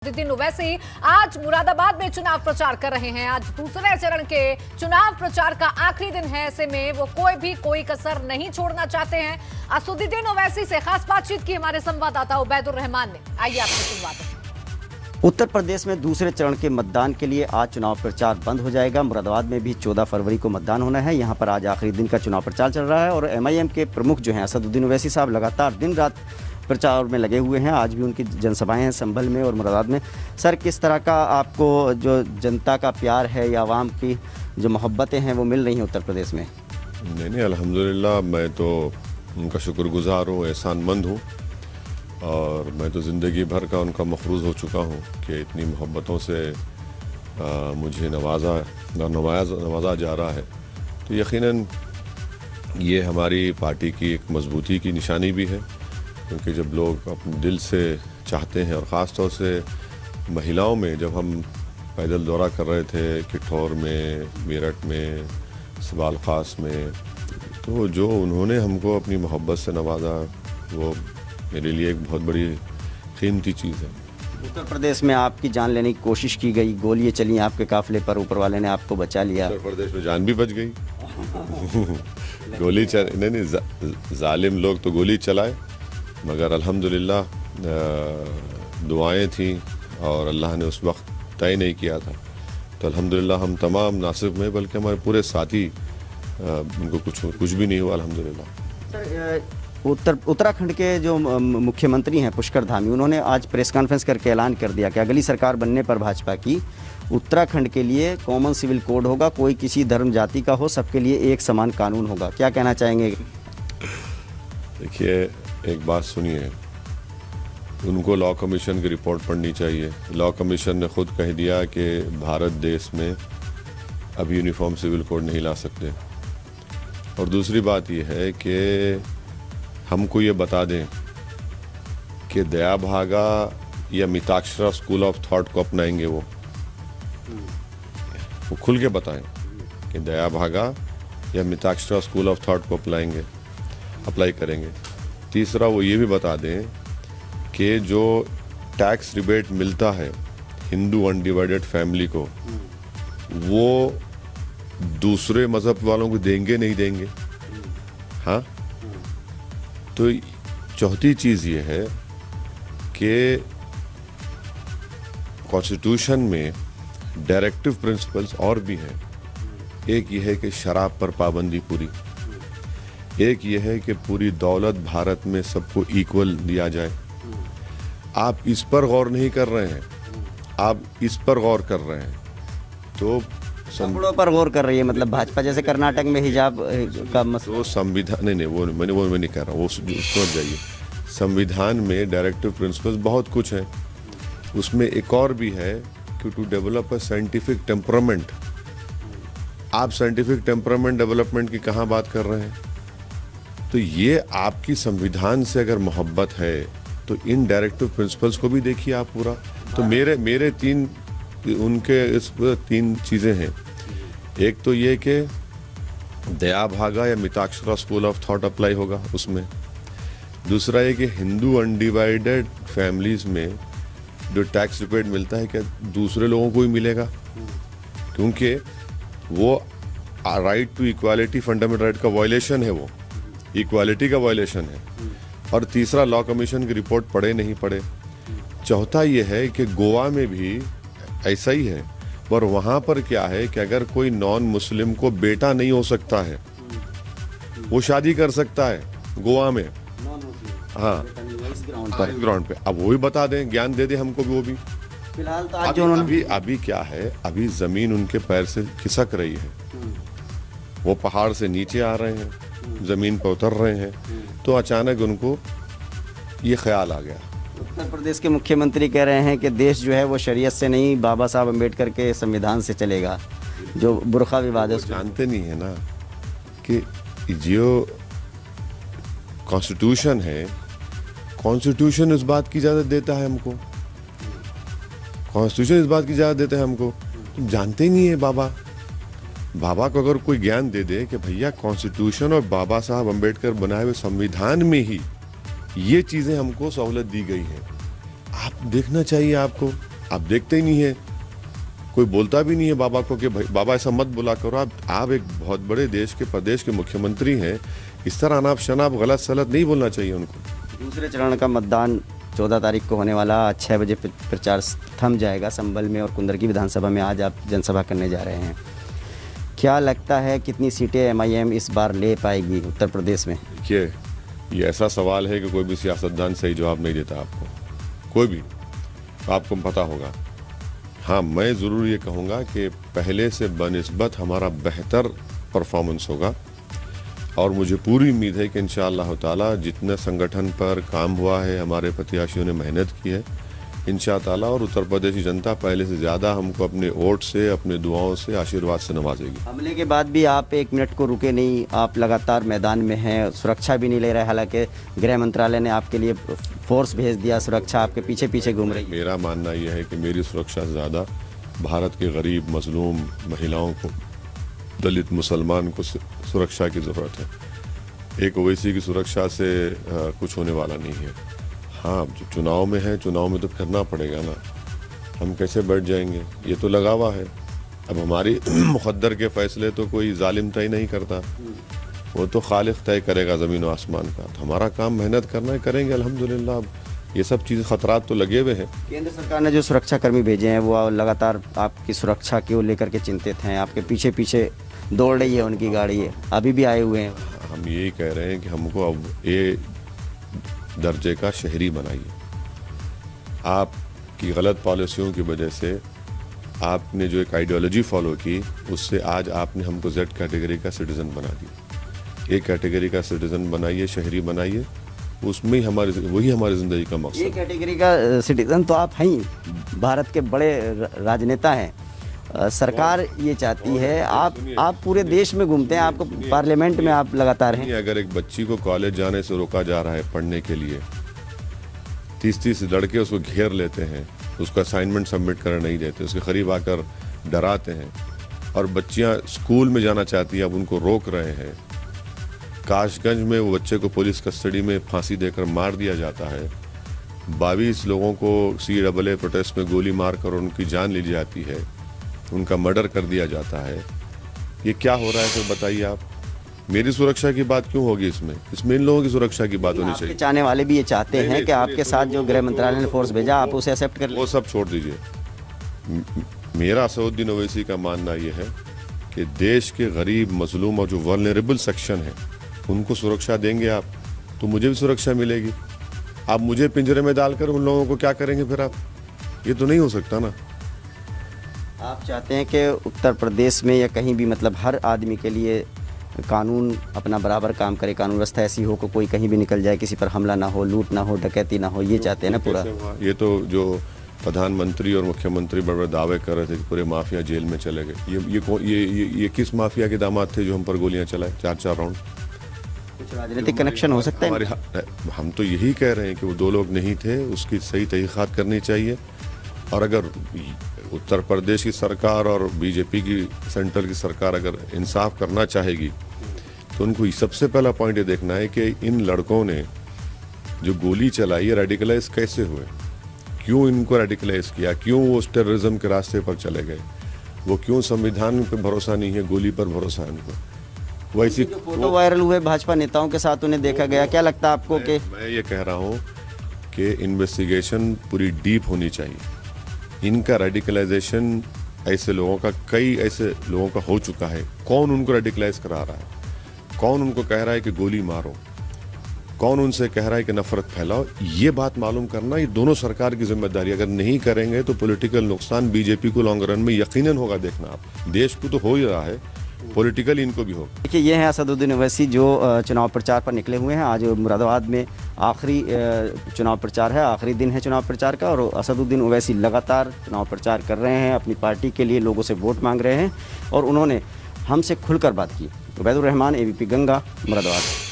दिन वैसे ही आज मुरादाबाद में चुनाव प्रचार कर रहे हैं। आज दूसरे चरण के चुनाव प्रचार का आखिरी दिन है। ऐसे में वो कोई कसर नहीं छोड़ना चाहते हैं। असदुद्दीन ओवैसी से खास बातचीत की हमारे संवाददाता उबैदुर रहमान ने। आइए आपको सुनवाते हैं। उत्तर प्रदेश में दूसरे चरण के मतदान के लिए आज चुनाव प्रचार बंद हो जाएगा। मुरादाबाद में भी 14 फरवरी को मतदान होना है। यहाँ पर आज आखिरी दिन का चुनाव प्रचार चल रहा है और एमआईएम के प्रमुख जो हैं असदुद्दीन ओवैसी साहब लगातार दिन रात प्रचार में लगे हुए हैं। आज भी उनकी जनसभाएं हैं संभल में और मुरादाबाद में। सर, किस तरह का आपको जो जनता का प्यार है या आवाम की जो मोहब्बतें हैं वो मिल रही हैं उत्तर प्रदेश में? नहीं, अल्हम्दुलिल्लाह मैं तो उनका शुक्रगुजार हूँ, एहसानमंद हूँ और मैं तो ज़िंदगी भर का उनका मखरूज़ हो चुका हूँ कि इतनी मोहब्बतों से मुझे नवाजा जा रहा है। तो यकीनन ये हमारी पार्टी की एक मजबूती की निशानी भी है, क्योंकि जब लोग अपने दिल से चाहते हैं और ख़ास तौर से महिलाओं में, जब हम पैदल दौरा कर रहे थे किठौर में, मेरठ में, सवाल ख़ास में, तो जो उन्होंने हमको अपनी मोहब्बत से नवाजा वो मेरे लिए एक बहुत बड़ी कीमती चीज़ है। उत्तर प्रदेश में आपकी जान लेने की कोशिश की गई, गोलियां चली आपके काफिले पर, ऊपर वाले ने आपको बचा लिया। उत्तर प्रदेश में जान भी बच गई। गोली नहीं, जालिम लोग तो गोली चलाए, मगर अल्हम्दुलिल्लाह दुआएं थी और अल्लाह ने उस वक्त तय नहीं किया था। तो अल्हम्दुलिल्लाह हम तमाम ना सिर्फ में बल्कि हमारे पूरे साथी उनको कुछ भी नहीं हुआ अल्हम्दुलिल्लाह। उत्तराखंड के जो मुख्यमंत्री हैं पुष्कर धामी, उन्होंने आज प्रेस कॉन्फ्रेंस करके ऐलान कर दिया कि अगली सरकार बनने पर भाजपा की उत्तराखंड के लिए कॉमन सिविल कोड होगा, कोई किसी धर्म जाति का हो, सबके लिए एक समान कानून होगा। क्या कहना चाहेंगे? देखिए, एक बात सुनिए, उनको लॉ कमीशन की रिपोर्ट पढ़नी चाहिए। लॉ कमीशन ने खुद कह दिया कि भारत देश में अब यूनिफॉर्म सिविल कोड नहीं ला सकते। और दूसरी बात यह है कि हमको ये बता दें कि दया भागा या मिताक्षरा स्कूल ऑफ थॉट को अपनाएंगे। वो खुल के बताएं कि दया भागा या मिताक्षरा स्कूल ऑफ थॉट को अप्लाई करेंगे। तीसरा, वो ये भी बता दें कि जो टैक्स रिबेट मिलता है हिंदू अनडिवाइडेड फैमिली को, वो दूसरे मज़हब वालों को देंगे नहीं देंगे। हाँ, तो चौथी चीज़ ये है कि कॉन्स्टिट्यूशन में डायरेक्टिव प्रिंसिपल्स और भी हैं। एक ये है कि शराब पर पाबंदी पूरी, एक ये है कि पूरी दौलत भारत में सबको इक्वल दिया जाए। आप इस पर गौर नहीं कर रहे हैं, आप इस पर गौर कर रहे हैं। तो कपड़ों पर गौर कर रही है, मतलब भाजपा जैसे कर्नाटक में हिजाब का मसला। तो संविधान नहीं, वो मैं नहीं कह रहा हूँ, वो समझ जाइए। संविधान में डायरेक्टिव प्रिंसिपल्स बहुत कुछ है, उसमें एक और भी है कि to develop a scientific temperament. आप साइंटिफिक टेम्परामेंट डेवलपमेंट की कहाँ बात कर रहे हैं? तो ये आपकी संविधान से अगर मोहब्बत है तो इन डायरेक्टिव प्रिंसिपल्स को भी देखिए आप पूरा। तो मेरे तीन चीज़ें हैं। एक तो ये कि दया भागा या Mitakshara school of thought apply होगा उसमें। दूसरा ये कि हिंदू अनडिवाइडेड फैमिलीज़ में जो टैक्स रिबेट मिलता है क्या दूसरे लोगों को ही मिलेगा? क्योंकि वो right to equality, fundamental right का वायलेशन है, वो इक्वालिटी का वायलेशन है। और तीसरा, लॉ कमीशन की रिपोर्ट पढ़े नहीं पढ़े। चौथा ये है कि गोवा में भी ऐसा ही है, पर वहाँ पर क्या है कि अगर कोई नॉन मुस्लिम को बेटा नहीं हो सकता है, वो शादी कर सकता है गोवा में। हाँ, ग्राउंड पे। अब वो भी बता दें, ज्ञान दे दें हमको भी। वो भी फिलहाल तो आज अभी क्या है, अभी जमीन उनके पैर से खिसक रही है। वो पहाड़ से नीचे आ रहे हैं, जमीन पर उतर रहे हैं, तो अचानक उनको ये ख्याल आ गया। उत्तर प्रदेश के मुख्यमंत्री कह रहे हैं कि देश जो है वो शरीयत से नहीं, बाबा साहब अम्बेडकर के संविधान से चलेगा। जो बुर्खा विवाद है, जानते नहीं है ना कि जो कॉन्स्टिट्यूशन है, कॉन्स्टिट्यूशन इस बात की इजाज़त देता है हमको, कॉन्स्टिट्यूशन इस बात की इजाज़त देता है हमको। तुम जानते ही नहीं है बाबा को अगर कोई ज्ञान दे दे कि भैया कॉन्स्टिट्यूशन और बाबा साहब अम्बेडकर बनाए हुए संविधान में ही ये चीज़ें हमको सहूलत दी गई है, आप देखना चाहिए आपको। आप देखते ही नहीं है, कोई बोलता भी नहीं है बाबा को कि भाई बाबा ऐसा मत बोला करो। आप एक बहुत बड़े देश के प्रदेश के मुख्यमंत्री हैं, इस तरह अनाप शनाप गलत सलत नहीं बोलना चाहिए उनको। दूसरे चरण का मतदान 14 तारीख को होने वाला, 6 बजे प्रचार थम जाएगा। संभल में और कुंदरकी विधानसभा में आज आप जनसभा करने जा रहे हैं। क्या लगता है कितनी सीटें MIM इस बार ले पाएगी उत्तर प्रदेश में? देखिए, ये ऐसा सवाल है कि कोई भी सियासतदान सही जवाब नहीं देता आपको, कोई भी, आपको पता होगा। हाँ, मैं ज़रूर ये कहूँगा कि पहले से बनिस्बत हमारा बेहतर परफॉर्मेंस होगा और मुझे पूरी उम्मीद है कि इंशाअल्लाह ताला जितने संगठन पर काम हुआ है, हमारे प्रत्याशियों ने मेहनत की है, इंशाअल्लाह ताला और उत्तर प्रदेश की जनता पहले से ज़्यादा हमको अपने वोट से, अपने दुआओं से, आशीर्वाद से नवाजेगी। हमले के बाद भी आप 1 मिनट को रुके नहीं, आप लगातार मैदान में हैं, सुरक्षा भी नहीं ले रहे। हालांकि गृह मंत्रालय ने आपके लिए फोर्स भेज दिया, सुरक्षा आपके पीछे पीछे घूम रही है। मेरा मानना यह है कि मेरी सुरक्षा से ज़्यादा भारत के गरीब, मजलूम महिलाओं को, दलित मुसलमान को सुरक्षा की ज़रूरत है। एक ओवैसी की सुरक्षा से कुछ होने वाला नहीं है। हाँ, जो चुनाव में है, चुनाव में तो फिरना पड़ेगा ना, हम कैसे बैठ जाएंगे, ये तो लगा हुआ है। अब हमारी मुक़द्दर के फ़ैसले तो कोई जालिम तय नहीं करता, वो तो खालिक तय करेगा ज़मीन और आसमान का। तो हमारा काम मेहनत करना है, करेंगे अल्हम्दुलिल्लाह। अब ये सब चीज़ें ख़तरात तो लगे हुए हैं। केंद्र सरकार ने जो सुरक्षाकर्मी भेजे हैं वो लगातार आपकी सुरक्षा को लेकर के चिंतित हैं, आपके पीछे पीछे दौड़ रही है उनकी गाड़ी, अभी भी आए हुए हैं। हम यही कह रहे हैं कि हमको अब ये दर्जे का शहरी बनाइए। आपकी गलत पॉलिसियों की वजह से आपने जो एक आइडियोलॉजी फॉलो की, उससे आज आपने हमको Z कैटेगरी का सिटीज़न बना दिया। A कैटेगरी का सिटीज़न बनाइए, शहरी बनाइए, उसमें ही वही हमारी ज़िंदगी का मकसद। A कैटेगरी का सिटीज़न तो आप हैं, भारत के बड़े राजनेता हैं। सरकार ये चाहती है, आप पूरे देश में घूमते हैं, आपको पार्लियामेंट में आप लगातार हैं। अगर एक बच्ची को कॉलेज जाने से रोका जा रहा है पढ़ने के लिए, 30-30 लड़के उसको घेर लेते हैं, उसका असाइनमेंट सबमिट करने नहीं देते, उसके करीब आकर डराते हैं, और बच्चियां स्कूल में जाना चाहती हैं, अब उनको रोक रहे हैं। काशगंज में वो बच्चे को पुलिस कस्टडी में फांसी देकर मार दिया जाता है। 22 लोगों को CAA प्रोटेस्ट में गोली मारकर उनकी जान ली जाती है, उनका मर्डर कर दिया जाता है। ये क्या हो रहा है, तो बताइए आप। मेरी सुरक्षा की बात क्यों होगी इसमें इन लोगों की सुरक्षा की बात होनी चाहिए। चाहने वाले भी ये चाहते हैं कि आपके साथ जो गृह मंत्रालय ने फोर्स भेजा आप उसे एक्सेप्ट कर लें। वो सब छोड़ दीजिए। मेरा असदुद्दीन ओवैसी का मानना ये है कि देश के गरीब, मजलूम और जो वल्नरेबल सेक्शन है उनको सुरक्षा देंगे आप, तो मुझे भी सुरक्षा मिलेगी। आप मुझे पिंजरे में डालकर उन लोगों को क्या करेंगे फिर आप? ये तो नहीं हो सकता ना। आप चाहते हैं कि उत्तर प्रदेश में या कहीं भी, मतलब हर आदमी के लिए कानून अपना बराबर काम करे, कानून व्यवस्था ऐसी हो कि कोई कहीं भी निकल जाए, किसी पर हमला ना हो, लूट ना हो, डकैती ना हो, ये चाहते हैं ना पूरा? ये तो जो प्रधानमंत्री और मुख्यमंत्री बड़े दावे कर रहे थे कि पूरे माफिया जेल में चले गए। ये किस माफिया के दामाद थे जो हम पर गोलियां चलाए 4-4 राउंड? कुछ राजनीतिक कनेक्शन हो सकता है? हम तो यही कह रहे हैं कि वो 2 लोग नहीं थे, उसकी सही तहकीकात करनी चाहिए। और अगर उत्तर प्रदेश की सरकार और बीजेपी की सेंट्रल की सरकार अगर इंसाफ करना चाहेगी तो उनको सबसे पहला पॉइंट ये देखना है कि इन लड़कों ने जो गोली चलाई है रेडिकलाइज कैसे हुए, क्यों इनको रेडिकलाइज किया, क्यों वो उस टेररिज्म के रास्ते पर चले गए, वो क्यों संविधान पर भरोसा नहीं है, गोली पर भरोसा है उनको। वैसी फोटो वायरल हुए भाजपा नेताओं के साथ उन्हें देखा गया, क्या लगता है आपको? मैं ये कह रहा हूँ कि इन्वेस्टिगेशन पूरी डीप होनी चाहिए। इनका रेडिकलाइजेशन ऐसे लोगों का, कई ऐसे लोगों का हो चुका है। कौन उनको रेडिकलाइज करा रहा है, कौन उनको कह रहा है कि गोली मारो, कौन उनसे कह रहा है कि नफरत फैलाओ, ये बात मालूम करना ये दोनों सरकार की जिम्मेदारी। अगर नहीं करेंगे तो पॉलिटिकल नुकसान बीजेपी को लॉन्ग रन में यकीनन होगा। देखना आप, देश को तो हो ही रहा है, पॉलिटिकली इनको भी हो। देखिए, ये हैं असदुद्दीन ओवैसी जो चुनाव प्रचार पर निकले हुए हैं। आज मुरादाबाद में आखिरी चुनाव प्रचार है, आखिरी दिन है चुनाव प्रचार का, और असदुद्दीन ओवैसी लगातार चुनाव प्रचार कर रहे हैं, अपनी पार्टी के लिए लोगों से वोट मांग रहे हैं, और उन्होंने हमसे खुलकर बात की। उबैदुर रहमान, ABP गंगा, मुरादाबाद।